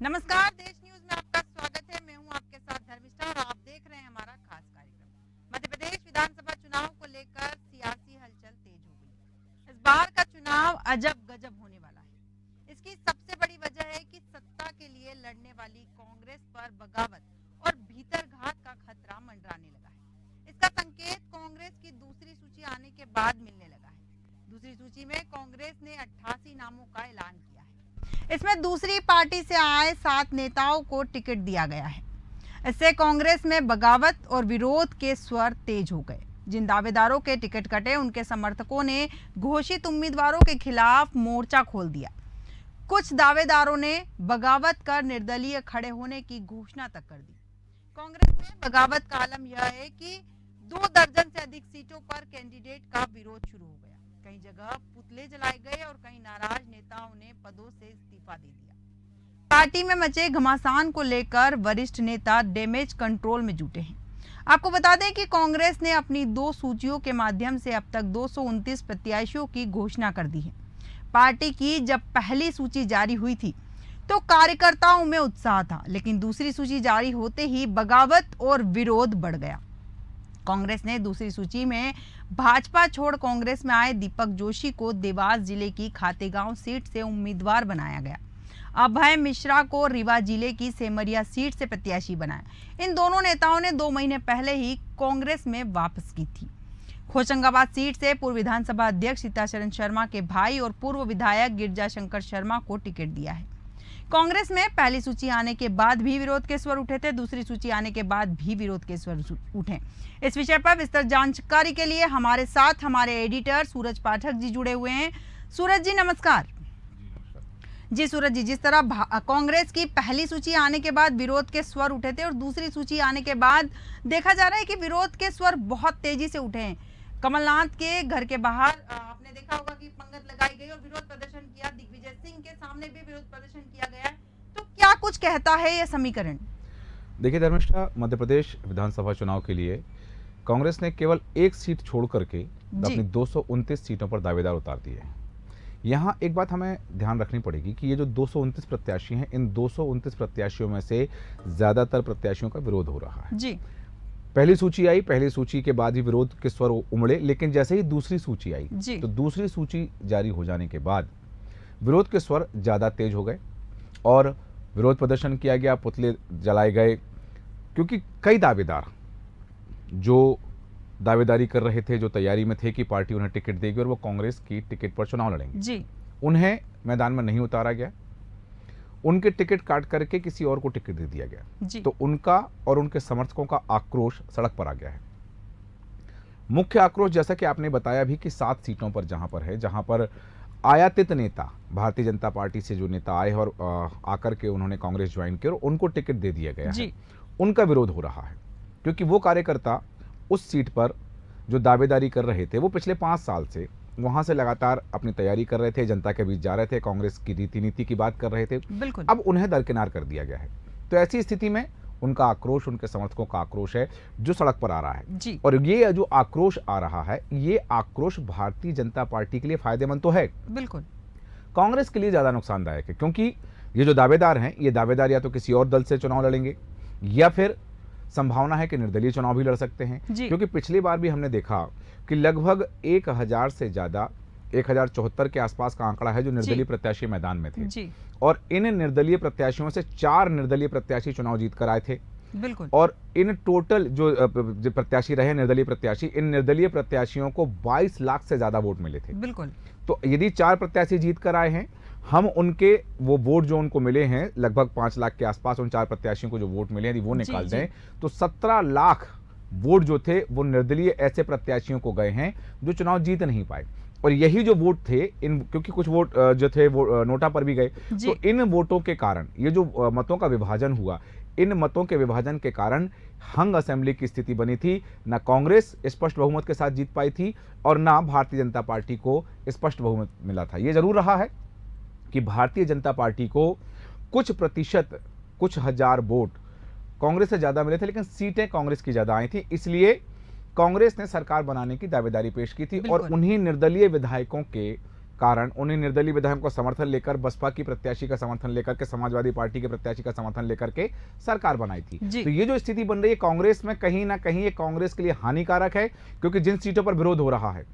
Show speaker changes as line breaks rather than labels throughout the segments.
नमस्कार, देश न्यूज में आपका स्वागत है। मैं हूं आपके साथ धर्मिष्ठा और आप देख रहे हैं हमारा खास कार्यक्रम। मध्य प्रदेश विधानसभा चुनाव को लेकर सियासी हलचल तेज हो गई। इस बार का चुनाव अजब गजब होने वाला है। इसकी सबसे बड़ी वजह है कि सत्ता के लिए लड़ने वाली कांग्रेस पर बगावत और भीतरघात का खतरा मंडराने लगा है। इसका संकेत कांग्रेस की दूसरी सूची आने के बाद मिलने लगा है। दूसरी सूची में कांग्रेस ने 88 नामों का ऐलान किया है। इसमें दूसरी पार्टी से आए 7 नेताओं को टिकट दिया गया है। इससे कांग्रेस में बगावत और विरोध के स्वर तेज हो गए। जिन दावेदारों के टिकट कटे, उनके समर्थकों ने घोषित उम्मीदवारों के खिलाफ मोर्चा खोल दिया। कुछ दावेदारों ने बगावत कर निर्दलीय खड़े होने की घोषणा तक कर दी। कांग्रेस में बगावत का आलम यह है कि 2 दर्जन से अधिक सीटों पर कैंडिडेट का विरोध शुरू हो गया। कई जगह पुतले जलाए गए और कई नाराज नेताओं ने पदों से इस्तीफा दे दिया। पार्टी में मचे घमासान को लेकर वरिष्ठ नेता डैमेज कंट्रोल में जुटे हैं। आपको बता दें कि कांग्रेस ने अपनी 2 सूचियों के माध्यम से अब तक 229 प्रत्याशियों की घोषणा कर दी है। पार्टी की जब पहली सूची जारी हुई थी तो कार्यकर्ताओं में उत्साह था, लेकिन दूसरी सूची जारी होते ही बगावत और विरोध बढ़ गया। कांग्रेस ने दूसरी सूची में भाजपा छोड़ कांग्रेस में आए दीपक जोशी को देवास जिले की खातेगांव सीट से उम्मीदवार बनाया गया। अभय मिश्रा को रीवा जिले की सेमरिया सीट से प्रत्याशी बनाया। इन दोनों नेताओं ने 2 महीने पहले ही कांग्रेस में वापस की थी। होशंगाबाद सीट से पूर्व विधानसभा अध्यक्ष सीताचरण शर्मा के भाई और पूर्व विधायक गिरजा शंकर शर्मा को टिकट दिया है। कांग्रेस में पहली सूची आने के बाद भी विरोध के स्वर उठे थे, दूसरी सूची आने के बाद भी विरोध के स्वर उठे। इस विषय पर विस्तृत जानकारी के लिए हमारे साथ हमारे एडिटर सूरज पाठक जी जुड़े हुए हैं। सूरज जी नमस्कार। जी सूरज जी, जिस तरह कांग्रेस की पहली सूची आने के बाद विरोध के स्वर उठे थे और दूसरी सूची आने के बाद देखा जा रहा है कि विरोध के स्वर बहुत तेजी से उठे हैं। कमलनाथ के घर के बाहर आपने देखा होगा कि पंगत लगाई गई और विरोध प्रदर्शन किया। दिग्विजय सिंह के सामने भी विरोध प्रदर्शन किया गया है। तो क्या कुछ कहता है यह समीकरण?
देखिए धर्मिष्ठा, मध्य प्रदेश विधानसभा चुनाव के लिए कांग्रेस ने केवल एक सीट छोड़ करके अपनी 229 सीटों पर दावेदार उतार दिए हैं। यहाँ एक बात हमें ध्यान रखनी पड़ेगी कि ये जो 229 प्रत्याशी हैं, इन 229 प्रत्याशियों में से ज्यादातर प्रत्याशियों का विरोध हो रहा है।
जी।
पहली सूची आई, पहली सूची के बाद ही विरोध के स्वर उमड़े, लेकिन जैसे ही दूसरी सूची आई तो दूसरी सूची जारी हो जाने के बाद विरोध के स्वर ज्यादा तेज हो गए और विरोध प्रदर्शन किया गया, पुतले जलाए गए, क्योंकि कई दावेदार जो दावेदारी कर रहे थे, जो तैयारी में थे कि पार्टी उन्हें टिकट देगी और वो कांग्रेस की टिकट पर चुनाव लड़ेंगे
जी,
उन्हें मैदान में नहीं उतारा गया। उनके टिकट काट करके किसी और को टिकट दे दिया गया। तो उनका और उनके समर्थकों का आक्रोश सड़क पर आ गया है। मुख्य आक्रोश, जैसा कि आपने बताया भी, कि 7 सीटों पर जहां पर आयातित नेता, भारतीय जनता पार्टी से जो नेता आए और आकर के उन्होंने कांग्रेस ज्वाइन किया और उनको टिकट दे दिया गया है, उनका विरोध हो रहा है। क्योंकि वो कार्यकर्ता उस सीट पर जो दावेदारी कर रहे थे, वो पिछले 5 साल से वहां से लगातार अपनी तैयारी कर रहे थे, जनता के बीच जा रहे थे, कांग्रेस की रीति नीति की बात कर रहे थे।
बिल्कुल।
अब उन्हें दरकिनार कर दिया गया है। तो ऐसी स्थिति में उनका आक्रोश, उनके समर्थकों का आक्रोश है जो सड़क पर आ रहा है
जी।
और ये जो आक्रोश आ रहा है, ये आक्रोश भारतीय जनता पार्टी के लिए फायदेमंद तो है,
बिल्कुल,
कांग्रेस के लिए ज्यादा नुकसानदायक है। क्योंकि ये जो दावेदार हैं, ये दावेदार या तो किसी और दल से चुनाव लड़ेंगे या फिर संभावना है कि निर्दलीय चुनाव भी लड़ सकते हैं। क्योंकि पिछली बार भी हमने देखा कि लगभग 1000 से ज्यादा, 1074 के आसपास का आंकड़ा है जो निर्दलीय प्रत्याशी मैदान में थे। और इन निर्दलीय प्रत्याशियों से 4 निर्दलीय प्रत्याशी चुनाव जीत कर आए थे।
बिल्कुल।
और इन टोटल जो प्रत्याशी रहे निर्दलीय प्रत्याशी, इन निर्दलीय प्रत्याशियों को 22 लाख से ज्यादा वोट मिले थे।
बिल्कुल।
तो यदि 4 प्रत्याशी जीत कर आए हैं, हम उनके वो वोट जो उनको मिले हैं लगभग 5 लाख के आसपास, उन 4 प्रत्याशियों को जो वोट मिले हैं, यदि वो निकाल दें तो 17 लाख वोट जो थे वो निर्दलीय ऐसे प्रत्याशियों को गए हैं जो चुनाव जीत नहीं पाए। और यही जो वोट थे, इन क्योंकि कुछ वोट जो थे वो नोटा पर भी गए, तो इन वोटों के कारण ये जो मतों का विभाजन हुआ, इन मतों के विभाजन के कारण हंग असेंबली की स्थिति बनी थी। ना कांग्रेस स्पष्ट बहुमत के साथ जीत पाई थी और ना भारतीय जनता पार्टी को स्पष्ट बहुमत मिला था। ये जरूर रहा है कि भारतीय जनता पार्टी को कुछ प्रतिशत, कुछ हजार वोट कांग्रेस से ज्यादा मिले थे, लेकिन सीटें कांग्रेस की ज्यादा आई थी। इसलिए कांग्रेस ने सरकार बनाने की दावेदारी पेश की थी और उन्हीं निर्दलीय विधायकों के कारण उन्हें निर्दलीय विधायकों का समर्थन लेकर, बसपा की प्रत्याशी का समर्थन लेकर के, समाजवादी पार्टी के प्रत्याशी का समर्थन लेकर के सरकार बनाई थी। तो ये जो स्थिति बन रही है कांग्रेस में, कहीं ना कहीं ये कांग्रेस के लिए हानिकारक है, क्योंकि जिन सीटों पर विरोध हो रहा है,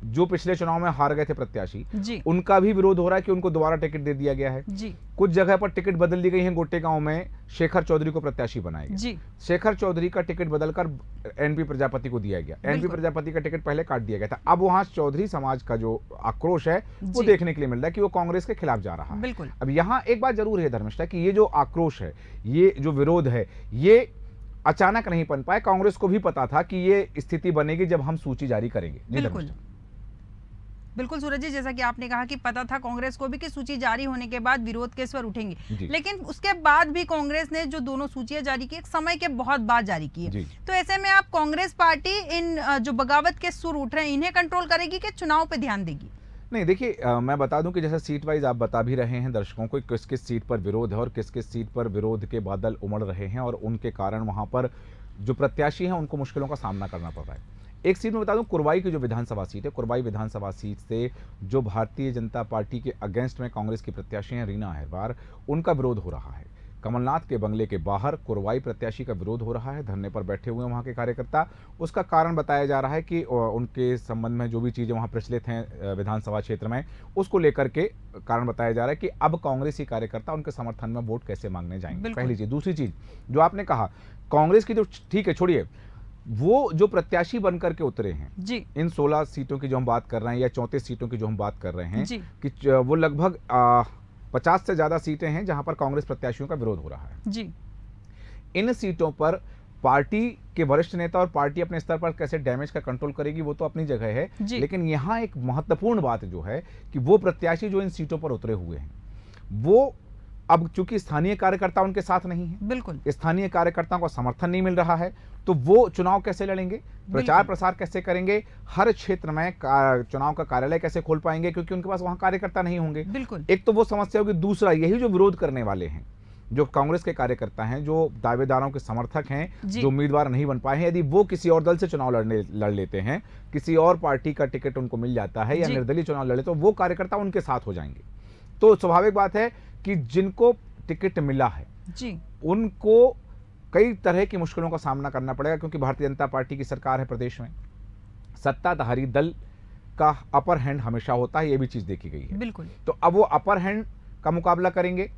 जो पिछले चुनाव में हार गए थे प्रत्याशी, उनका भी विरोध हो रहा है कि उनको दोबारा टिकट दे दिया गया है। कुछ जगह पर टिकट बदल दी गई है। गोटे गांव में शेखर चौधरी को प्रत्याशी बनाया गया। शेखर चौधरी का टिकट बदलकर एनपी प्रजापति को दिया गया। एनपी प्रजापति का टिकट पहले काट दिया गया था। अब वहां चौधरी समाज का जो आक्रोश है वो देखने के लिए मिल रहा है कि वो कांग्रेस के खिलाफ जा रहा है। अब यहाँ एक बात जरूर है धर्मिष्ठा, कि ये जो आक्रोश है, ये जो विरोध है, ये अचानक नहीं बन पाए। कांग्रेस को भी पता था कि ये स्थिति बनेगी जब हम सूची जारी करेंगे।
बिल्कुल सूरज जी, जैसा कि आपने कहा कि पता था कांग्रेस को भी कि सूची जारी होने के बाद विरोध के स्वर उठेंगे, लेकिन उसके बाद भी कांग्रेस ने जो दोनों सूचियां जारी की, एक समय के बहुत बाद जारी की है। तो ऐसे में आप कांग्रेस पार्टी इन जो बगावत के सुर उठ रहे हैं, इन्हें कंट्रोल करेगी कि चुनाव पे ध्यान देगी?
नहीं, देखिए, मैं बता दूं कि जैसे सीट वाइज आप बता भी रहे हैं दर्शकों को, किस किस सीट पर विरोध है और किस किस सीट पर विरोध के बादल उमड़ रहे हैं, और उनके कारण वहां पर जो प्रत्याशी हैं उनको मुश्किलों का सामना करना पड़ रहा है। एक सीट में बता दूं, कुरवाई की जो विधानसभा सीट है, कुरवाई विधानसभा सीट से जो भारतीय जनता पार्टी के अगेंस्ट में कांग्रेस की प्रत्याशी हैं रीना अहिरवार, उनका विरोध हो रहा है। कमलनाथ के बंगले के बाहर कुरवाई प्रत्याशी का विरोध हो रहा है। धरने पर बैठे हुए हैं वहां के कार्यकर्ता। उसका कारण बताया जा रहा है कि उनके संबंध में जो भी चीजें वहां प्रचलित हैं विधानसभा क्षेत्र में, उसको लेकर के कारण बताया जा रहा है कि अब कांग्रेसी कार्यकर्ता उनके समर्थन में वोट कैसे मांगने जाएंगे। पहली चीज। दूसरी चीज जो आपने कहा, कांग्रेस की जो, ठीक है छोड़िए, वो जो प्रत्याशी बनकर के उतरे हैं इन 16 सीटों की जो हम बात कर रहे हैं, या 34 सीटों की जो हम बात कर रहे हैं, कि वो लगभग 50 से ज्यादा सीटें हैं जहां पर कांग्रेस प्रत्याशियों का विरोध हो रहा है। इन सीटों पर पार्टी के वरिष्ठ नेता और पार्टी अपने स्तर पर कैसे डैमेज का कंट्रोल करेगी वो तो अपनी जगह है, लेकिन यहां एक महत्वपूर्ण बात जो है कि वो प्रत्याशी जो इन सीटों पर उतरे हुए हैं, वो अब चूंकि स्थानीय कार्यकर्ता उनके साथ नहीं है,
बिल्कुल
स्थानीय कार्यकर्ताओं को समर्थन नहीं मिल रहा है, तो वो चुनाव कैसे लड़ेंगे, प्रचार प्रसार कैसे करेंगे, हर क्षेत्र में चुनाव का कार्यालय कैसे खोल पाएंगे, क्योंकि उनके पास वहां कार्यकर्ता नहीं होंगे।
बिल्कुल।
एक तो वो समस्या होगी। दूसरा, यही जो विरोध करने वाले हैं, जो कांग्रेस के कार्यकर्ता हैं, जो दावेदारों के समर्थक हैं, जो उम्मीदवार नहीं बन पाए हैं, यदि वो किसी और दल से चुनाव लड़ लेते हैं, किसी और पार्टी का टिकट उनको मिल जाता है, या निर्दलीय चुनाव लड़े, तो वो कार्यकर्ता उनके साथ हो जाएंगे। तो स्वाभाविक बात है कि जिनको टिकट मिला है उनको कई तरह की मुश्किलों का सामना करना पड़ेगा, क्योंकि भारतीय जनता पार्टी की सरकार है प्रदेश में। सत्ताधारी दल का अपर हैंड हमेशा होता है, ये भी चीज देखी गई है।
बिल्कुल।
तो अब वो अपर हैंड का मुकाबला करेंगे,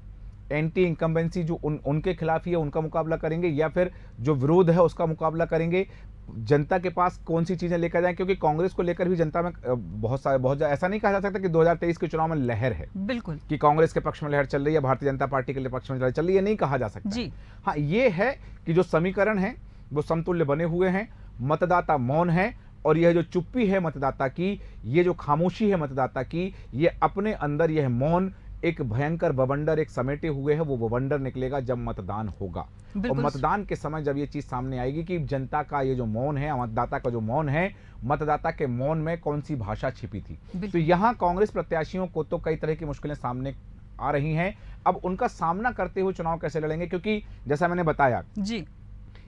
एंटी इंकम्बेंसी जो उनके खिलाफ ही है उनका मुकाबला करेंगे, या फिर जो विरोध है उसका मुकाबला करेंगे। जनता के पास कौन सी चीजें लेकर जाएं, क्योंकि कांग्रेस को लेकर भी जनता में बहुत ऐसा नहीं कहा जा सकता कि 2023 के चुनाव में लहर है,
बिल्कुल, कि
कांग्रेस के पक्ष में लहर चल रही है, भारतीय जनता पार्टी के पक्ष में लहर चल रही है, नहीं कहा जा सकता। हाँ, ये है कि जो समीकरण है वो समतुल्य बने हुए हैं, मतदाता मौन है, और यह जो चुप्पी है मतदाता की, ये जो खामोशी है मतदाता की, ये अपने अंदर यह मौन एक भयंकर बवंडर एक समेटे हुए है। वो बवंडर निकलेगा जब मतदान होगा, और मतदान के समय जब ये चीज सामने आएगी कि जनता का ये जो मौन है, मतदाता का जो मौन है, मतदाता के मौन में कौन सी भाषा छिपी थी। तो यहाँ कांग्रेस प्रत्याशियों को तो कई तरह की मुश्किलें सामने आ रही हैं। अब उनका सामना करते हुए चुनाव कैसे लड़ेंगे, क्योंकि जैसा मैंने बताया,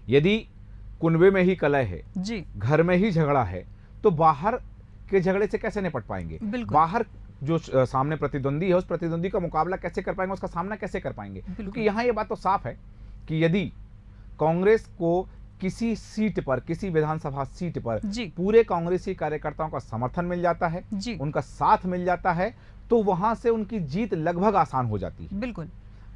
यदि कुनबे में ही कलह है, घर में ही झगड़ा है, तो बाहर के झगड़े से कैसे निपट पाएंगे। बाहर जो सामने प्रतिद्वंदी है, उस प्रतिद्वंदी का मुकाबला कैसे कर पाएंगे, उसका सामना कैसे कर पाएंगे। क्योंकि यहाँ ये बात तो साफ है कि यदि कांग्रेस को किसी सीट पर, किसी विधानसभा सीट पर पूरे कांग्रेसी कार्यकर्ताओं का समर्थन मिल जाता है, उनका साथ मिल जाता है, तो वहां से उनकी जीत लगभग आसान हो जाती है।
बिल्कुल।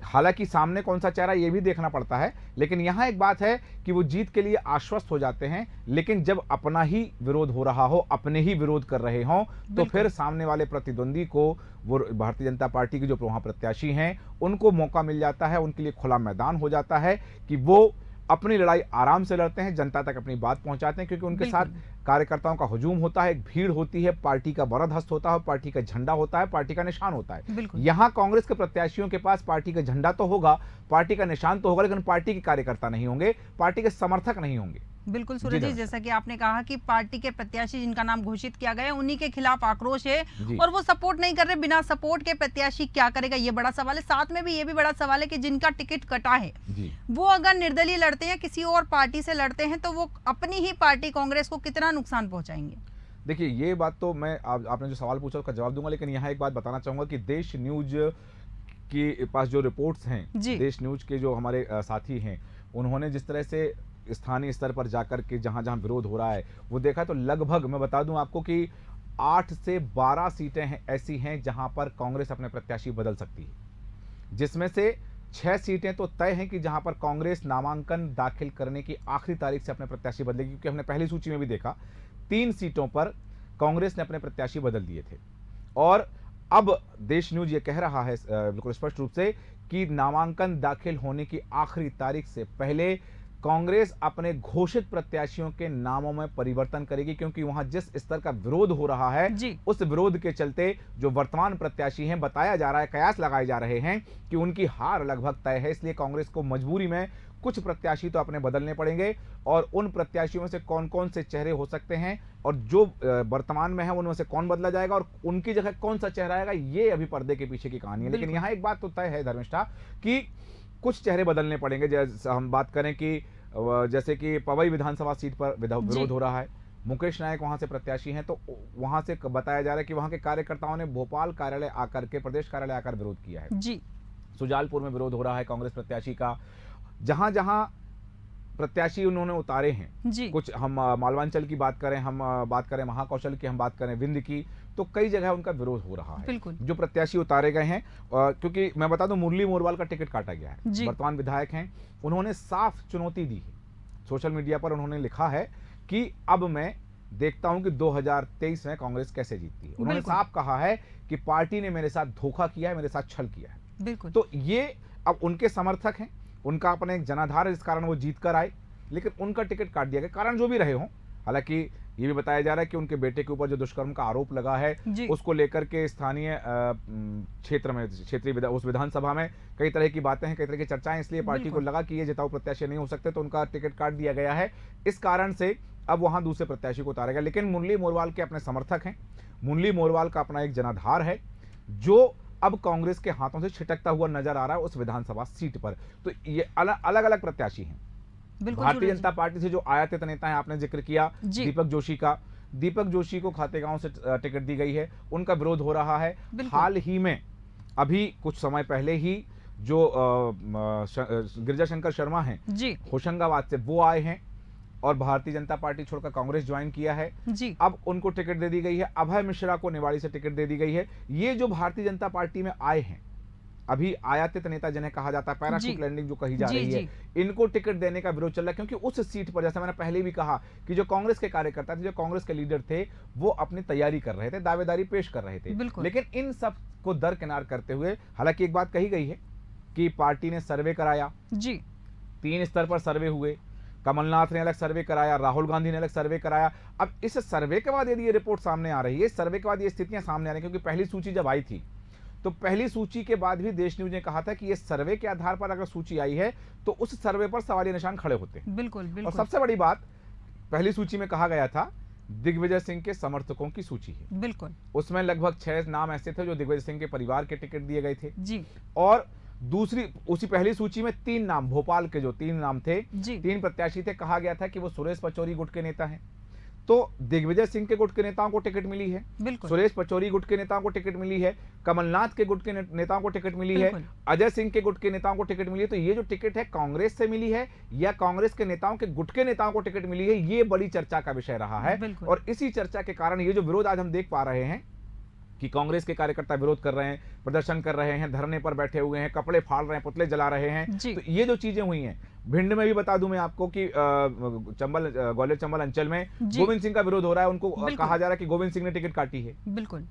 हालांकि सामने कौन सा चेहरा ये भी देखना पड़ता है, लेकिन यहां एक बात है कि वो जीत के लिए आश्वस्त हो जाते हैं, लेकिन जब अपना ही विरोध हो रहा हो, अपने ही विरोध कर रहे हों, तो फिर सामने वाले प्रतिद्वंदी को, वो भारतीय जनता पार्टी के जो वहां प्रत्याशी हैं, उनको मौका मिल जाता है, उनके लिए खुला मैदान हो जाता है कि वो अपनी लड़ाई आराम से लड़ते हैं, जनता तक अपनी बात पहुंचाते हैं, क्योंकि उनके साथ कार्यकर्ताओं का हुजूम होता है, एक भीड़ होती है, पार्टी का वरद हस्त होता है, पार्टी का झंडा होता है, पार्टी का निशान होता है। यहाँ कांग्रेस के प्रत्याशियों के पास पार्टी का झंडा तो होगा, पार्टी का निशान तो होगा, लेकिन पार्टी के कार्यकर्ता नहीं होंगे, पार्टी के समर्थक नहीं होंगे।
बिल्कुल सूरज जी, जैसा कि आपने कहा कि पार्टी के प्रत्याशी जिनका नाम घोषित किया गया है, उन्हीं के खिलाफ आक्रोश है, और वो सपोर्ट नहीं कर रहे। बिना सपोर्ट के प्रत्याशी क्या करेगा, ये बड़ा सवाल है। साथ में भी ये भी बड़ा सवाल है कि जिनका टिकट कटा है, वो अगर निर्दलीय लड़ते हैं, किसी और पार्टी से लड़ते हैं, तो वो अपनी ही पार्टी कांग्रेस को कितना नुकसान पहुंचाएंगे।
देखिए, ये बात तो मैं आपने जो सवाल पूछा उसका जवाब दूंगा, लेकिन यहाँ एक बात बताना चाहूँगा कि देश न्यूज़ के पास जो रिपोर्ट्स हैं,
जी।
देश न्यूज़ के जो हमारे साथी हैं, उन्होंने जिस तरह से स्थानीय स्तर पर जाकर के जहाँ-जहाँ विरोध हो रहा है, वो देखा, तो लगभग मैं बता दूँ आपको कि 8 से 12 सीटें हैं ऐसी हैं जहाँ पर कांग्रेस अपने प्रत्याशी बदल सकती है। जिसमें से 6 सीटें तो तय हैं कि जहाँ पर कांग्रेस नामांकन दाखिल करने की आखिरी तारीख से अपने प्रत्याशी बदलेगी, क्योंकि हमने पहली सूची में भी देखा 3 सीटों पर कांग्रेस ने अपने प्रत्याशी बदल दिए थे। और अब देश न्यूज़ ये कह रहा है बिल्कुल स्पष्ट रूप से कि नामांकन दाखिल होने की आखिरी तारीख से पहले कांग्रेस अपने घोषित प्रत्याशियों के नामों में परिवर्तन करेगी, क्योंकि वहां जिस स्तर का विरोध हो रहा है
जी।
उस विरोध के चलते जो वर्तमान प्रत्याशी हैं, बताया जा रहा है, कयास लगाए जा रहे हैं कि उनकी हार लगभग तय है। इसलिए कांग्रेस को मजबूरी में कुछ प्रत्याशी तो अपने बदलने पड़ेंगे, और उन प्रत्याशियों में से कौन कौन से चेहरे हो सकते हैं और जो वर्तमान में है उनमें से कौन बदला जाएगा और उनकी जगह कौन सा चेहरा आएगा, ये अभी पर्दे के पीछे की कहानी है। लेकिन यहाँ एक बात तो तय है धर्मिष्ठा कि कुछ चेहरे बदलने पड़ेंगे। जैसे हम बात करें कि जैसे कि पवई विधानसभा सीट पर विरोध हो रहा है, मुकेश नायक वहां से प्रत्याशी हैं, तो वहां से बताया जा रहा है कि वहां के कार्यकर्ताओं ने भोपाल कार्यालय आकर के, प्रदेश कार्यालय आकर विरोध किया है
जी।
सुजालपुर में विरोध हो रहा है कांग्रेस प्रत्याशी का। जहां जहां प्रत्याशी उन्होंने उतारे हैं,
जी।
कुछ हम मालवांचल की बात करें, हम बात करें महाकौशल की, हम बात करें विंध्य की, तो कई जगह उनका विरोध हो रहा है।
बिल्कुल।
जो प्रत्याशी उतारे गए हैं, क्योंकि मैं बता दूं मुरली मोरवाल का टिकट काटा गया है, वर्तमान विधायक हैं, उन्होंने साफ चुनौती दी है। सोशल मीडिया पर उन्होंने लिखा है कि अब मैं देखता हूं कि 2023 में कांग्रेस कैसे जीतती है। उन्होंने साफ कहा है कि पार्टी ने मेरे साथ धोखा किया है, मेरे साथ छल किया है।
बिल्कुल।
तो ये अब उनके समर्थक हैं, उनका अपना एक जनाधार है, इस कारण वो जीत कर आए, लेकिन उनका टिकट काट दिया गया, कारण जो भी रहे हों। हालांकि ये भी बताया जा रहा है कि उनके बेटे के ऊपर जो दुष्कर्म का आरोप लगा है, उसको लेकर के स्थानीय क्षेत्र में, क्षेत्रीय उस विधानसभा में कई तरह की बातें हैं, कई तरह की चर्चाएं, इसलिए पार्टी को लगा कि ये जिताऊ प्रत्याशी नहीं हो सकते, तो उनका टिकट काट दिया गया है। इस कारण से अब वहां दूसरे प्रत्याशी को उतारा गया। लेकिन मुरली मोरवाल के अपने समर्थक हैं, मुरली मोरवाल का अपना एक जनाधार है, जो अब कांग्रेस के हाथों से छिटकता हुआ नजर आ रहा है उस विधानसभा सीट पर। तो ये अलग अलग प्रत्याशी हैं। भारतीय जनता पार्टी से जो आयातित नेता है, आपने जिक्र किया दीपक जोशी का, दीपक जोशी को खातेगांव से टिकट दी गई है, उनका विरोध हो रहा है। हाल ही में अभी कुछ समय पहले ही जो गिरिजा शंकर शर्मा हैं होशंगाबाद से, वो आए हैं और भारतीय जनता पार्टी छोड़कर कांग्रेस ज्वाइन किया है जी। अब उनको टिकट दे दी गई है। अभय मिश्रा को निवाड़ी से टिकट दे दी गई है। ये जो भारतीय जनता पार्टी में आए हैं, अभी आयातित नेता जिन्हें कहा जाता है, पैराशूट लैंडिंग जो कही जा रही है, इनको टिकट देने का विरोध चल रहा है, क्योंकि उस सीट पर, जैसा मैंने पहले भी कहा, कि जो कांग्रेस के कार्यकर्ता थे, जो कांग्रेस के लीडर थे, वो अपनी तैयारी कर रहे थे, दावेदारी पेश कर रहे थे। लेकिन इन सब को दरकिनार करते हुए, हालांकि एक बात कही गई है कि पार्टी ने सर्वे कराया जी, 3 स्तर पर सर्वे हुए, कमलनाथ ने अलग सर्वे कराया, राहुल गांधी ने अलग सर्वे कराया। अब इस सर्वे के बाद यदि ये रिपोर्ट सामने आ रही है, सर्वे के बाद ये स्थितियां सामने आ रही है, क्योंकि पहली सूची जब आई थी, तो पहली सूची के बाद भी देश न्यूज ने कहा था कि ये सर्वे के आधार पर अगर सूची आई है तो उस सर्वे पर सवालिया निशान खड़े होते हैं।
बिल्कुल, बिल्कुल।
और सबसे बड़ी बात, पहली सूची में कहा गया था दिग्विजय सिंह के समर्थकों की सूची है, बिल्कुल, उसमें लगभग 6 नाम ऐसे थे जो दिग्विजय सिंह के परिवार के टिकट दिए गए थे जी। और दूसरी, उसी पहली सूची में 3 नाम, भोपाल के जो 3 नाम थे, 3 प्रत्याशी थे, कहा गया था कि वो सुरेश पचौरी गुट के नेता हैं। तो दिग्विजय सिंह के गुट के नेताओं को टिकट मिली है, सुरेश पचौरी गुट के नेताओं को टिकट मिली है, कमलनाथ के गुट के नेताओं को टिकट मिली है, अजय सिंह के गुट के नेताओं को टिकट मिली है। तो ये जो टिकट है कांग्रेस से मिली है या कांग्रेस के नेताओं के गुट के नेताओं को टिकट मिली है, ये बड़ी चर्चा का विषय रहा है। और इसी चर्चा के कारण ये जो विरोध आज हम देख पा रहे हैं कि कांग्रेस के कार्यकर्ता विरोध कर रहे हैं, प्रदर्शन कर रहे हैं, धरने पर बैठे हुए हैं, कपड़े फाड़ रहे हैं, पुतले जला रहे हैं, तो ये जो चीजें हुई हैं, भिंड में भी बता दूं मैं आपको कि चंबल, ग्वालियर चंबल अंचल में गोविंद सिंह का विरोध हो रहा है, उनको कहा जा रहा है कि गोविंद सिंह ने टिकट काटी है।
बिल्कुल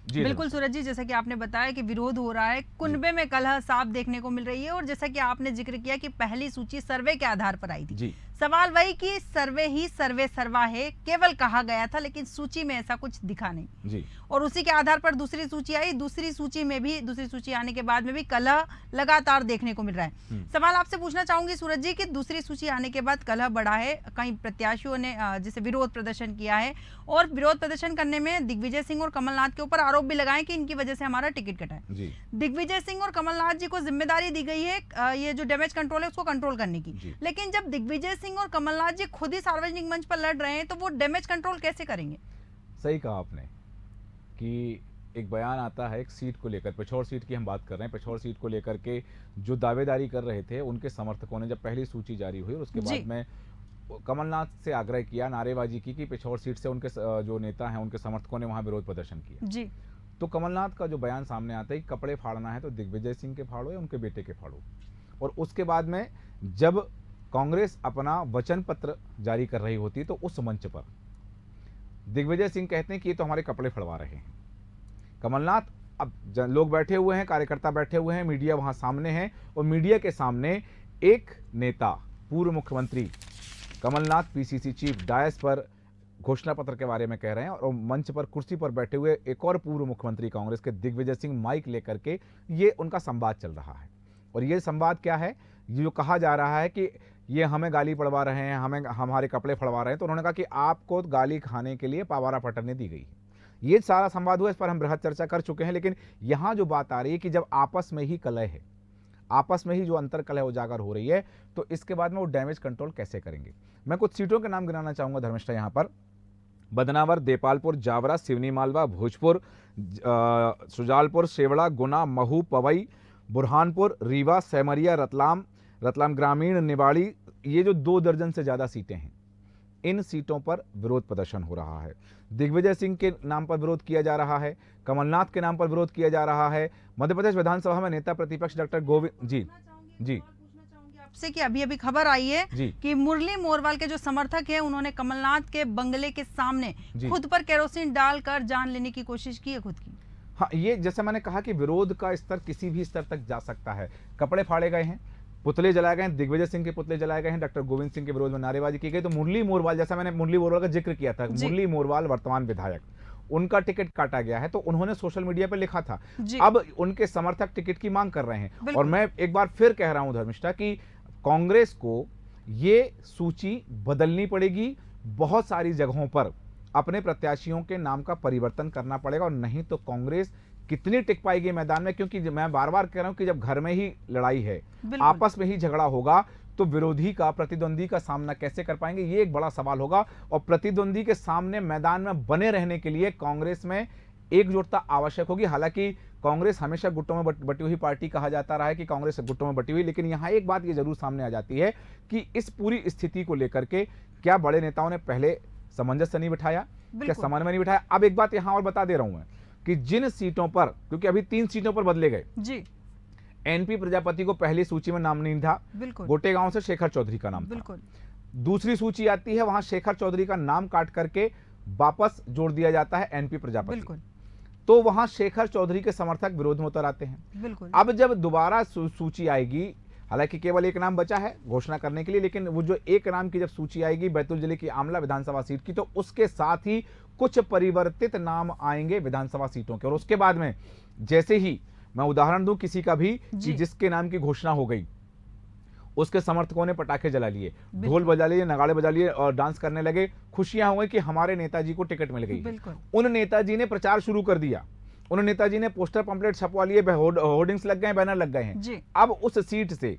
बिल्कुल सूरज जी, जैसा कि आपने बताया कि विरोध हो रहा है, कुनबे में कलह साफ देखने को मिल रही है, और जैसा कि आपने जिक्र किया कि पहली सूची सर्वे के आधार पर आई थी। सवाल वही कि सर्वे ही सर्वे सर्वा है, केवल कहा गया था, लेकिन सूची में ऐसा कुछ दिखा नहीं जी। और उसी के आधार पर दूसरी सूची आई, दूसरी सूची आने के बाद में भी कलह लगातार देखने को मिल रहा है। सवाल आपसे पूछना चाहूंगी सूरज जी कि दूसरी सूची आने के बाद कलह बढ़ा है, कई प्रत्याशियों ने जैसे विरोध प्रदर्शन किया है, और विरोध प्रदर्शन करने में दिग्विजय सिंह और कमलनाथ के ऊपर आरोप भी लगाए कि इनकी वजह से हमारा टिकट कटा है। दिग्विजय सिंह और कमलनाथ जी को जिम्मेदारी दी गई है ये जो डैमेज कंट्रोल है उसको कंट्रोल करने की, लेकिन जब दिग्विजय सिंह और कमलनाथ जी खुद ही सार्वजनिक मंच पर लड़ रहे हैं, तो वो डैमेज कंट्रोल कैसे करेंगे?
सही कहा आपने कि एक बयान आता है एक सीट को लेकर, पिछौर सीट की हम बात कर रहे हैं, पिछौर सीट को लेकर के जो दावेदारी कर रहे थे उनके समर्थकों ने जब पहली सूची जारी हुई और उसके
जी।
बाद में कमलनाथ से आग्रह किया, नारेबाजी की कि पिछौर सीट से उनके जो नेता हैं उनके समर्थकों ने वहां विरोध प्रदर्शन किया।
जी।
तो कमलनाथ का जो बयान सामने आता है कि कपड़े फाड़ना है तो दिग्विजय सिंह के फाड़ो या उनके बेटे के फाड़ो। और उसके बाद में जब कांग्रेस अपना वचन पत्र जारी कर रही होती तो उस मंच पर दिग्विजय सिंह कहते हैं कि ये तो हमारे कपड़े फड़वा रहे हैं। कमलनाथ, अब लोग बैठे हुए हैं, कार्यकर्ता बैठे हुए हैं, मीडिया वहां सामने है और मीडिया के सामने एक नेता, पूर्व मुख्यमंत्री कमलनाथ, पीसीसी चीफ, डायस पर घोषणा पत्र के बारे में कह रहे हैं और मंच पर कुर्सी पर बैठे हुए एक और पूर्व मुख्यमंत्री कांग्रेस के दिग्विजय सिंह माइक लेकर के ये उनका संवाद चल रहा है। और ये संवाद क्या है, ये जो कहा जा रहा है कि ये हमें गाली पड़वा रहे हैं, हमें हमारे कपड़े फड़वा रहे हैं, तो उन्होंने कहा कि आपको गाली खाने के लिए पावारा पटरने दी गई है। ये सारा संवाद हुआ, इस पर हम बृहद चर्चा कर चुके हैं। लेकिन यहाँ जो बात आ रही है कि जब आपस में ही कलह है, आपस में ही जो अंतर कलह उजागर हो रही है, तो इसके बाद में वो डैमेज कंट्रोल कैसे करेंगे। मैं कुछ सीटों के नाम गिनाना चाहूंगा धर्मिष्ठा यहाँ पर। बदनावर, देपालपुर, जावरा, सिवनी मालवा, भोजपुर, सुजालपुर, शेवड़ा, गुना, महू, पवई, बुरहानपुर, रीवा, सेमरिया, रतलाम, रतलाम ग्रामीण, निवाड़ी, ये जो 2 दर्जन से ज़्यादा सीटें हैं, इन सीटों पर विरोध प्रदर्शन हो रहा है। दिग्विजय सिंह के नाम पर विरोध किया जा रहा है, कमलनाथ के नाम पर विरोध किया जा रहा है। मध्य प्रदेश विधानसभा में नेता प्रतिपक्ष डॉक्टर गोविंद जी
आपसे कि अभी अभी खबर आई है
जी
कि मुरली मोरवाल के जो समर्थक हैं उन्होंने कमलनाथ के बंगले के सामने खुद पर केरोसिन डालकर जान लेने की कोशिश की है खुद की।
हाँ, ये जैसे मैंने कहा कि विरोध का स्तर किसी भी स्तर तक जा सकता है। कपड़े फाड़े गए हैं, पुतले जलाए गए हैं, दिग्विजय सिंह के पुतले जलाए गए हैं, डॉक्टर गोविंद सिंह के विरोध में नारेबाजी की गई। तो मुरली मोरवाल, जैसा मैंने मुरली मोरवाल का जिक्र किया था, मुरली मोरवाल वर्तमान विधायक, उनका टिकट काटा गया है, तो उन्होंने सोशल मीडिया पर लिखा था। अब उनके समर्थक टिकट की मांग कर रहे हैं। और मैं एक बार फिर कह रहा हूं धर्मिष्ठा कि कांग्रेस को ये सूची बदलनी पड़ेगी, बहुत सारी जगहों पर अपने प्रत्याशियों के नाम का परिवर्तन करना पड़ेगा, और नहीं तो कांग्रेस कितनी टिक पाएगी मैदान में। क्योंकि मैं बार बार कह रहा हूं कि जब घर में ही लड़ाई है, आपस में ही झगड़ा होगा, तो विरोधी का, प्रतिद्वंदी का सामना कैसे कर पाएंगे, ये एक बड़ा सवाल होगा। और प्रतिद्वंदी के सामने मैदान में बने रहने के लिए कांग्रेस में एकजुटता आवश्यक होगी। हालांकि कांग्रेस हमेशा गुटों में बटी हुई पार्टी कहा जाता रहा है कि कांग्रेस गुटों में बटी हुई, लेकिन यहां एक बात ये जरूर सामने आ जाती है कि इस पूरी स्थिति को लेकर के क्या बड़े नेताओं ने पहले सामंजस्य नहीं बिठाया, क्या समन्वय नहीं बिठाया। अब एक बात यहां और बता दे रहा हूं मैं कि जिन सीटों पर, क्योंकि अभी 3 सीटों पर बदले गए जी, एनपी प्रजापति को पहली सूची में नाम नहीं था, गोटेगांव से शेखर चौधरी का नाम था। दूसरी सूची आती है, वहां शेखर चौधरी का नाम काट करके वापस जोड़ दिया जाता है एनपी प्रजापति, तो वहां शेखर चौधरी के समर्थक विरोध में उतर आते हैं। अब जब दोबारा सूची आएगी, हालांकि केवल एक नाम बचा है घोषणा करने के लिए, लेकिन वो जो एक नाम की जब सूची आएगी बैतूल जिले की आमला विधानसभा सीट की, तो उसके साथ ही कुछ परिवर्तित नाम आएंगे विधानसभा सीटों के। और उसके बाद में जैसे ही मैं उदाहरण दूं किसी का भी कि जिसके नाम की घोषणा हो गई, उसके समर्थकों ने पटाखे जला लिए, ढोल बजा लिए, नगाड़े बजा लिए और डांस करने लगे, खुशियां हो गई कि हमारे नेताजी को टिकट मिल गई। उन नेताजी ने प्रचार शुरू कर दिया, उन नेताजी ने पोस्टर पंपलेट छपवा लिए, होर्डिंग्स लग गए, बैनर लग गए हैं। अब उस सीट से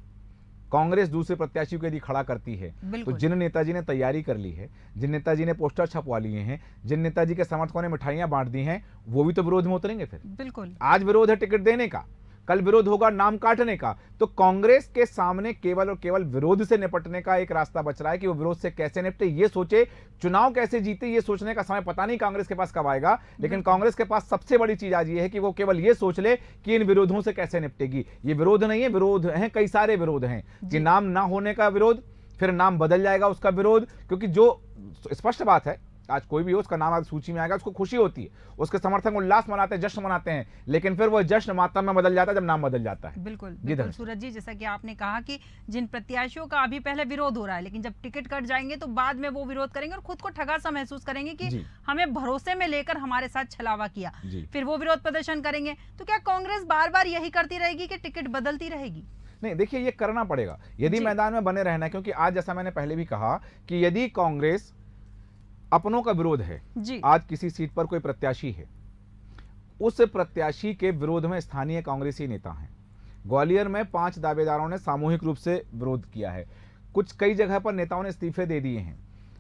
कांग्रेस दूसरे प्रत्याशी को यदि खड़ा करती है, तो जिन नेताजी ने तैयारी कर ली है, जिन नेताजी ने पोस्टर छपवा लिए हैं, जिन नेताजी के समर्थकों ने मिठाइयां बांट दी हैं, वो भी तो विरोध में उतरेंगे। फिर बिल्कुल आज विरोध है टिकट देने का, कल विरोध होगा नाम काटने का। तो कांग्रेस के सामने केवल और केवल विरोध से निपटने का एक रास्ता बच रहा है कि वो विरोध से कैसे निपटे, ये सोचे, चुनाव कैसे जीते, ये सोचने का समय पता नहीं कांग्रेस के पास कब आएगा। लेकिन कांग्रेस के पास सबसे बड़ी चीज आज ये है कि वो केवल ये सोच ले कि इन विरोधों से कैसे निपटेगी। ये विरोध नहीं है, विरोध हैं, कई सारे विरोध हैं कि नाम ना होने का विरोध, फिर नाम बदल जाएगा उसका विरोध। क्योंकि जो स्पष्ट बात है, आज कोई भी हो उसका नाम आज सूची में आएगा, उसको खुशी होती है, उसके समर्थक उल्लास मनाते हैं, जश्न मनाते हैं, लेकिन फिर वो जश्न मातम में बदल जाता है जब नाम बदल जाता है।
बिल्कुल सूरज जी, जैसा कि आपने कहा कि जिन प्रत्याशियों का अभी पहले विरोध हो रहा है, लेकिन जब टिकट कट जाएंगे तो बाद में वो विरोध करेंगे और खुद को ठगा सा महसूस करेंगे कि हमें भरोसे में लेकर हमारे साथ छलावा किया, फिर वो विरोध प्रदर्शन करेंगे। तो क्या कांग्रेस बार बार यही करती रहेगी कि टिकट बदलती रहेगी?
नहीं, देखिए ये करना पड़ेगा यदि मैदान में बने रहना है। क्योंकि आज जैसा मैंने पहले भी कहा कि यदि कांग्रेस अपनों का विरोध है, आज किसी सीट पर कोई प्रत्याशी है, उस प्रत्याशी के विरोध में स्थानीय कांग्रेसी नेता हैं। ग्वालियर में 5 दावेदारों ने सामूहिक रूप से विरोध किया है, कई जगह पर नेताओं ने इस्तीफे दे दिए हैं।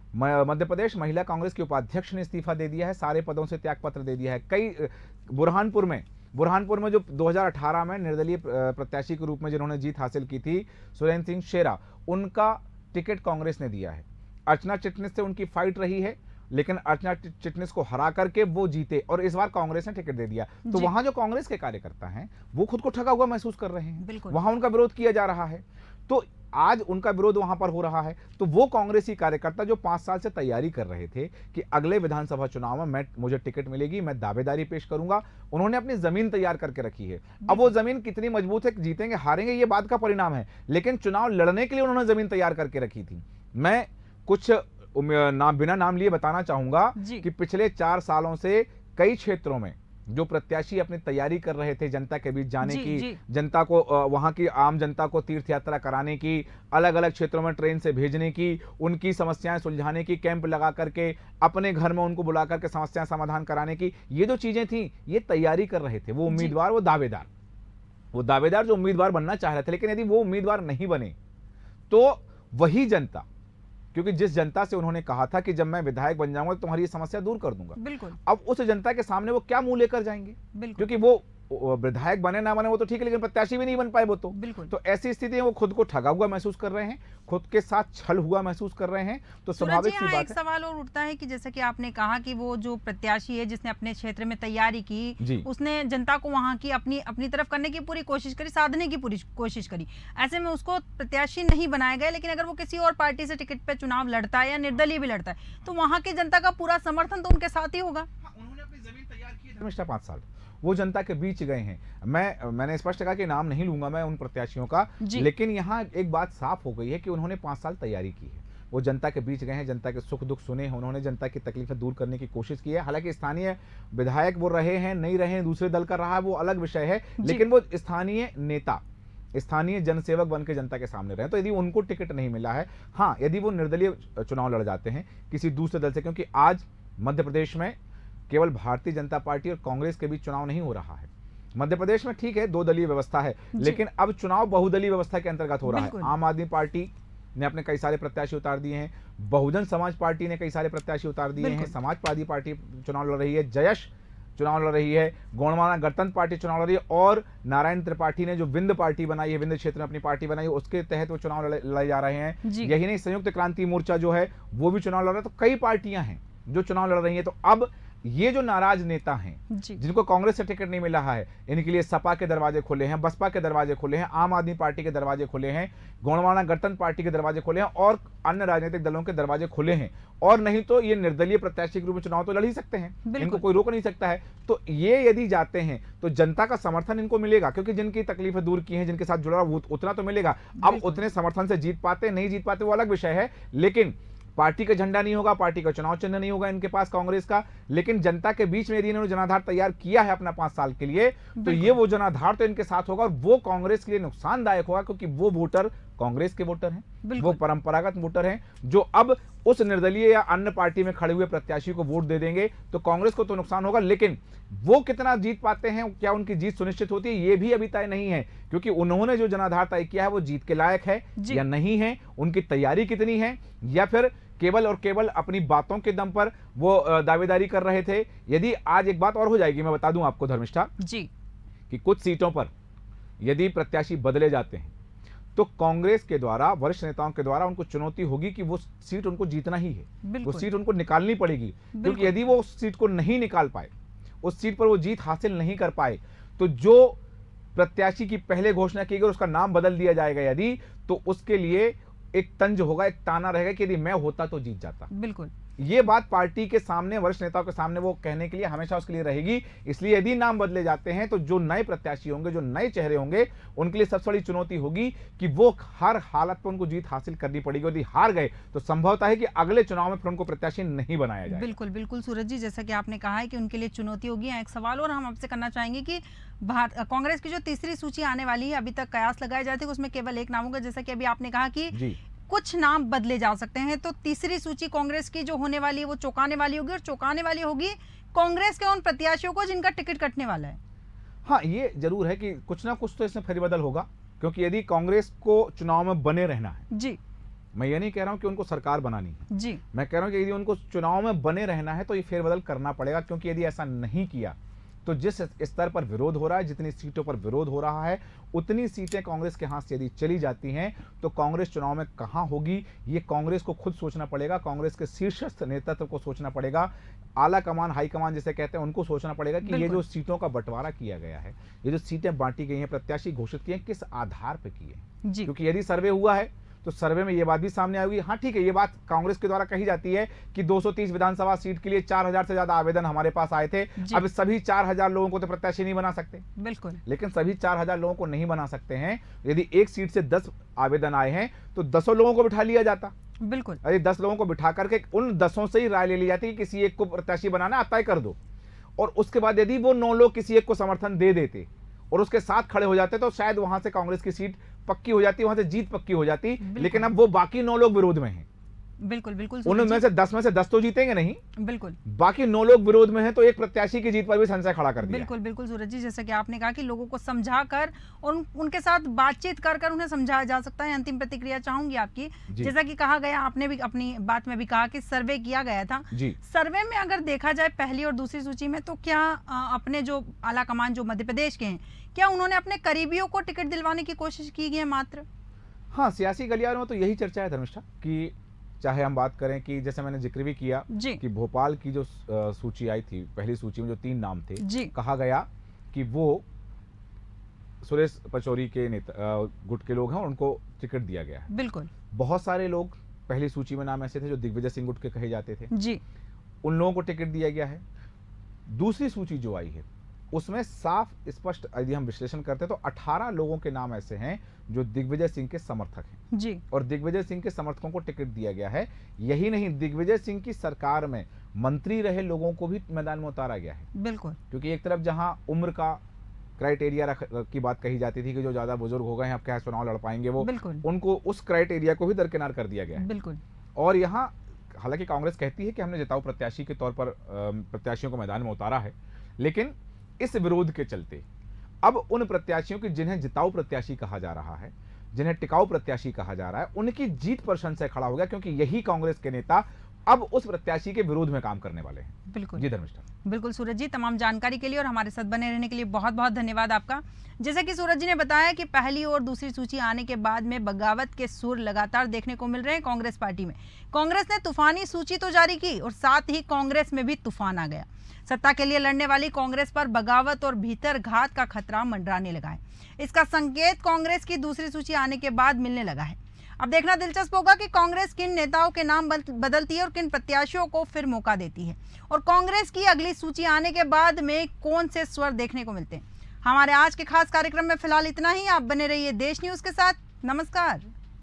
मध्य प्रदेश महिला कांग्रेस की उपाध्यक्ष ने इस्तीफा दे दिया है, सारे पदों से त्यागपत्र दे दिया है। कई बुरहानपुर में जो 2018 में निर्दलीय प्रत्याशी के रूप में जिन्होंने जीत हासिल की थी, सुरेंद्र सिंह शेरा, उनका टिकट कांग्रेस ने दिया है। अर्चना चिटनिस से उनकी फाइट रही है, लेकिन अर्चना चिटनिस को हरा करके वो जीते और इस बार कांग्रेस ने टिकट दे दिया। तो वहां जो कांग्रेस के कार्यकर्ता हैं वो खुद को ठगा हुआ महसूस कर रहे हैं, वहां उनका विरोध किया जा रहा है। तो आज उनका विरोध वहां पर हो रहा है। तो वो कांग्रेसी कार्यकर्ता जो 5 साल से तैयारी कर रहे थे कि अगले विधानसभा चुनाव में मुझे टिकट मिलेगी, मैं दावेदारी पेश करूंगा, उन्होंने अपनी जमीन तैयार करके रखी है। अब वो जमीन कितनी मजबूत है, जीतेंगे हारेंगे ये बात का परिणाम है, लेकिन चुनाव लड़ने के लिए उन्होंने जमीन तैयार करके रखी थी। मैं कुछ बिना नाम लिए बताना चाहूंगा कि पिछले 4 सालों से कई क्षेत्रों में जो प्रत्याशी अपनी तैयारी कर रहे थे जनता के बीच जाने की, जनता को वहां की आम जनता को तीर्थ यात्रा कराने की, अलग अलग क्षेत्रों में ट्रेन से भेजने की, उनकी समस्याएं सुलझाने की, कैंप लगा करके अपने घर में उनको बुला करके समस्याएं समाधान कराने की, ये जो चीजें थी ये तैयारी कर रहे थे वो उम्मीदवार, वो दावेदार जो उम्मीदवार बनना चाह रहे थे। लेकिन यदि वो उम्मीदवार नहीं बने तो वही जनता, क्योंकि जिस जनता से उन्होंने कहा था कि जब मैं विधायक बन जाऊंगा तो तुम्हारी ये समस्या दूर कर दूंगा,
बिल्कुल,
अब उस जनता के सामने वो क्या मुंह लेकर जाएंगे? क्योंकि वो विधायक बने ना बने वो तो ठीक है, लेकिन प्रत्याशी भी नहीं बन पाए वो तो। तो ऐसी स्थिति में वो खुद को ठगा हुआ महसूस कर रहे हैं, खुद के साथ छल हुआ महसूस कर रहे हैं। तो स्वाभाविक सी बात है।
एक सवाल और उठता है कि जैसे कि आपने कहा कि वो जो प्रत्याशी है जिसने अपने क्षेत्र में तैयारी की, उसने जनता को वहां की अपनी तरफ करने की पूरी कोशिश करी, साधने की पूरी कोशिश करी, ऐसे में उसको प्रत्याशी नहीं बनाया गया। लेकिन अगर वो किसी और पार्टी से टिकट पे चुनाव लड़ता है या निर्दलीय भी लड़ता है तो वहां की जनता का पूरा समर्थन तो उनके साथ ही होगा।
उन्होंने अपनी जमीन तैयार की है 5 साल, वो जनता के बीच गए हैं। मैंने स्पष्ट कहा कि नाम नहीं लूंगा मैं उन प्रत्याशियों का, लेकिन यहाँ एक बात साफ हो गई है कि उन्होंने 5 साल तैयारी की है, वो जनता के बीच गए हैं, जनता के सुख दुख सुने हैं, उन्होंने जनता की तकलीफें दूर करने की कोशिश की है। हालांकि स्थानीय विधायक वो रहे हैं, नहीं रहे हैं, दूसरे दल का रहा है, वो अलग विषय है, लेकिन वो स्थानीय नेता, स्थानीय जनसेवक बन के जनता के सामने रहे। तो यदि उनको टिकट नहीं मिला है, हाँ, यदि वो निर्दलीय चुनाव लड़ जाते हैं किसी दूसरे दल से, क्योंकि आज मध्य प्रदेश में केवल भारतीय जनता पार्टी और कांग्रेस के बीच चुनाव नहीं हो रहा है। मध्य प्रदेश में ठीक है 2 दलीय व्यवस्था है, लेकिन अब चुनाव बहुदलीय व्यवस्था के अंतर्गत हो रहा है। आम आदमी पार्टी ने अपने कई सारे प्रत्याशी उतार दिए हैं, बहुजन समाज पार्टी ने कई सारे प्रत्याशी उतार दिए हैं, समाजवादी पार्टी चुनाव लड़ रही है, जयश चुनाव लड़ रही है, गौड़वाना गणतंत्र पार्टी चुनाव लड़ रही है, और नारायण त्रिपाठी ने जो विंध्य पार्टी बनाई है, विंध्य क्षेत्र में अपनी पार्टी बनाई है, उसके तहत वो चुनाव लड़े जा रहे हैं। यही नहीं, संयुक्त क्रांति मोर्चा जो है वो भी चुनाव लड़ रहा है। तो कई पार्टियां हैं जो चुनाव लड़ रही हैं। तो अब ये जो नाराज नेता हैं जिनको कांग्रेस से टिकट नहीं मिला है, इनके लिए सपा के दरवाजे खुले हैं, बसपा के दरवाजे खुले हैं, आम आदमी पार्टी के दरवाजे खुले हैं, गौड़वाना गणतंत्र पार्टी के दरवाजे खुले हैं, और अन्य राजनीतिक दलों के दरवाजे खुले हैं। और नहीं तो ये निर्दलीय प्रत्याशी के रूप में चुनाव तो लड़ ही सकते हैं, इनको कोई रोक नहीं सकता है। तो ये यदि जाते हैं तो जनता का समर्थन इनको मिलेगा, क्योंकि जिनकी तकलीफें दूर की हैं, जिनके साथ जुड़ा उतना तो मिलेगा। अब उतने समर्थन से जीत पाते नहीं जीत पाते वो अलग विषय है, लेकिन पार्टी का झंडा नहीं होगा, पार्टी का चुनाव चिन्ह नहीं होगा इनके पास कांग्रेस का, लेकिन जनता के बीच में यदि इन्होंने जनाधार तैयार किया है अपना 5 साल के लिए, तो ये वो जनाधार तो इनके साथ होगा, और वो कांग्रेस के लिए नुकसानदायक होगा, क्योंकि वो वोटर कांग्रेस के वोटर हैं, वो परंपरागत वोटर हैं, जो अब उस निर्दलीय या अन्य पार्टी में खड़े हुए प्रत्याशी को वोट दे देंगे। तो कांग्रेस को तो नुकसान होगा, लेकिन वो कितना जीत पाते हैं, क्या उनकी जीत सुनिश्चित होती है, ये भी अभी तय नहीं है, क्योंकि उन्होंने जो जनाधार तय किया है वो जीत के लायक है या नहीं है, उनकी तैयारी कितनी है, या फिर केवल और केवल अपनी बातों के दम पर वो दावेदारी कर रहे थे। यदि आज एक बात और हो जाएगी, मैं बता दूं आपको धर्मिष्ठा जी, कि कुछ सीटों पर यदि प्रत्याशी बदले जाते हैं तो कांग्रेस के द्वारा, वरिष्ठ नेताओं के द्वारा उनको चुनौती होगी कि वो सीट उनको जीतना ही है, वो सीट उनको निकालनी पड़ेगी। क्योंकि यदि वो उस सीट को नहीं निकाल पाए, उस सीट पर वो जीत हासिल नहीं कर पाए, तो जो प्रत्याशी की पहले घोषणा की गई उसका नाम बदल दिया जाएगा यदि, तो उसके लिए एक तंज होगा, एक ताना रहेगा कि यदि मैं होता तो जीत जाता। बिल्कुल, ये बात पार्टी के सामने, वरिष्ठ नेताओं के सामने वो कहने के लिए हमेशा उसके लिए रहेगी। इसलिए यदि नाम बदले जाते हैं तो जो नए प्रत्याशी होंगे, जो नए चेहरे होंगे, उनके लिए सबसे बड़ी चुनौती होगी कि वो हर हालत पर उनको जीत हासिल करनी पड़ेगी। यदि हार गए तो संभवता है कि अगले चुनाव में फिर उनको प्रत्याशी नहीं बनाया जाए।
बिल्कुल बिल्कुल सूरज जी, जैसा कि आपने कहा है कि उनके लिए चुनौती होगी। एक सवाल और हम आपसे करना चाहेंगे कि कांग्रेस की जो तीसरी सूची आने वाली है, अभी तक कयास लगाए जाते हैं उसमें केवल एक नाम होगा, जैसा कि अभी आपने कहा कि कुछ नाम बदले जा सकते हैं, तो तीसरी सूची कांग्रेस की जो होने वाली है वो चौंकाने वाली होगी, और चौंकाने वाली होगी कांग्रेस के उन प्रत्याशियों को जिनका टिकट कटने वाला है।
हाँ, ये जरूर है कि कुछ ना कुछ तो इसमें फेरबदल होगा, क्योंकि यदि कांग्रेस को चुनाव में बने रहना है जी, मैं ये नहीं कह रहा हूं कि उनको सरकार बनानी है
जी,
मैं कह रहा हूं कि यदि उनको चुनाव में बने रहना है तो ये फेरबदल करना पड़ेगा, क्योंकि यदि ऐसा नहीं किया तो जिस स्तर पर विरोध हो रहा है, जितनी सीटों पर विरोध हो रहा है, उतनी सीटें कांग्रेस के हाथ से यदि चली जाती हैं तो कांग्रेस चुनाव में कहां होगी, ये कांग्रेस को खुद सोचना पड़ेगा, कांग्रेस के शीर्षस्थ नेतृत्व को सोचना पड़ेगा, आला कमान हाई कमान जिसे कहते हैं उनको सोचना पड़ेगा कि ये जो सीटों का बंटवारा किया गया है, ये जो सीटें बांटी गई हैं, प्रत्याशी घोषित किए हैं, किस आधार पर किए हैं।
जी,
क्योंकि यदि सर्वे हुआ है तो सर्वे में ये बात भी सामने आएगी, हाँ ठीक है, ये बात कांग्रेस के द्वारा कही जाती है कि 230 विधानसभा सीट के लिए 4000 से ज्यादा आवेदन हमारे पास आए थे। अब सभी 4000 लोगों को तो प्रत्याशी नहीं बना सकते,
बिल्कुल,
लेकिन सभी 4000 लोगों को नहीं बना सकते हैं। यदि एक सीट से 10 आवेदन आए हैं तो 10 लोगों को बिठा लिया जाता,
बिल्कुल,
यदि 10 लोगों को बिठा करके उन 10 से ही राय ले ली जाती कि किसी एक को प्रत्याशी बनाना तय कर दो, और उसके बाद यदि वो 9 लोग किसी एक को समर्थन दे देते और उसके साथ खड़े हो जाते तो शायद वहां से कांग्रेस की सीट पक्की हो जाती, वहां से जीत पक्की हो जाती। लेकिन अब वो बाकी 9 लोग विरोध में हैं।
बिल्कुल, बिल्कुल,
उनमें से 10 में से 10 तो जीतेंगे नहीं,
बिल्कुल,
बाकी 9 लोग विरोध में हैं, तो एक प्रत्याशी की जीत पर भी संशय खड़ा कर दिया।
बिल्कुल, बिल्कुल सूरज जी, जैसा कि आपने कहा कि लोगों को समझाकर और उनके साथ बातचीत कर उन्हें समझाया जा सकता है। अंतिम प्रतिक्रिया चाहूंगी आपकी। जैसा कि कहा गया, आपने भी अपनी बात में भी कहा कि सर्वे किया गया था
जी।
सर्वे में अगर देखा जाए पहली और दूसरी सूची में, तो क्या अपने जो आला कमान जो मध्य प्रदेश के हैं, क्या उन्होंने अपने करीबियों को टिकट दिलवाने की कोशिश की है मात्र?
हाँ, सियासी गलियारों में तो यही चर्चा है धर्मिष्ठा, कि चाहे हम बात करें कि जैसे मैंने जिक्र भी किया कि भोपाल की जो सूची आई थी, पहली सूची में जो 3 नाम थे, कहा गया कि वो सुरेश पचौरी के गुट के लोग हैं और उनको टिकट दिया गया है।
बिल्कुल,
बहुत सारे लोग पहली सूची में नाम ऐसे थे जो दिग्विजय सिंह गुट के कहे जाते थे
जी,
उन लोगों को टिकट दिया गया है। दूसरी सूची जो आई है उसमें साफ स्पष्ट यदि हम विश्लेषण करते हैं तो 18 लोगों के नाम ऐसे हैं जो दिग्विजय सिंह के समर्थक हैं
जी,
और दिग्विजय सिंह के समर्थकों को टिकट दिया गया है। यही नहीं, दिग्विजय सिंह की सरकार में मंत्री रहे लोगों को भी मैदान में उतारा गया है।
बिल्कुल,
क्योंकि एक तरफ जहां उम्र का क्राइटेरिया की बात कही जाती थी कि जो ज्यादा बुजुर्ग हो गए हैं अब क्या चुनाव लड़ पाएंगे, वो उनको उस क्राइटेरिया को भी दरकिनार कर दिया गया है।
बिल्कुल,
और यहाँ हालांकि कांग्रेस कहती है कि हमने जिताऊ प्रत्याशी के तौर पर प्रत्याशियों को मैदान में उतारा है, लेकिन इस विरोध के चलते अब उन प्रत्याशियों की जिन्हें जिताऊ प्रत्याशी कहा जा रहा है, जिन्हें टिकाऊ प्रत्याशी कहा जा रहा है, उनकी जीत पर संशय खड़ा हो गया, क्योंकि यही कांग्रेस के नेता अब उस प्रत्याशी के विरोध में काम करने वाले हैं।
बिल्कुल
जी धर्मिष्ठा,
बिल्कुल सूरज जी, तमाम जानकारी के लिए और हमारे साथ बने रहने के लिए बहुत बहुत धन्यवाद आपका। जैसा कि सूरज जी ने बताया कि पहली और दूसरी सूची आने के बाद में बगावत के सुर लगातार देखने को मिल रहे हैं कांग्रेस पार्टी में। कांग्रेस ने तूफानी सूची तो जारी की और साथ ही कांग्रेस में भी तूफान आ गया। सत्ता के लिए लड़ने वाली कांग्रेस पर बगावत और भीतर घात का खतरा मंडराने लगा है। इसका संकेत कांग्रेस की दूसरी सूची आने के बाद मिलने लगा है। अब देखना दिलचस्प होगा कि कांग्रेस किन नेताओं के नाम बदलती है और किन प्रत्याशियों को फिर मौका देती है, और कांग्रेस की अगली सूची आने के बाद में कौन से स्वर देखने को मिलते हैं। हमारे आज के खास कार्यक्रम में फिलहाल इतना ही। आप बने रहिए देश न्यूज के साथ। नमस्कार।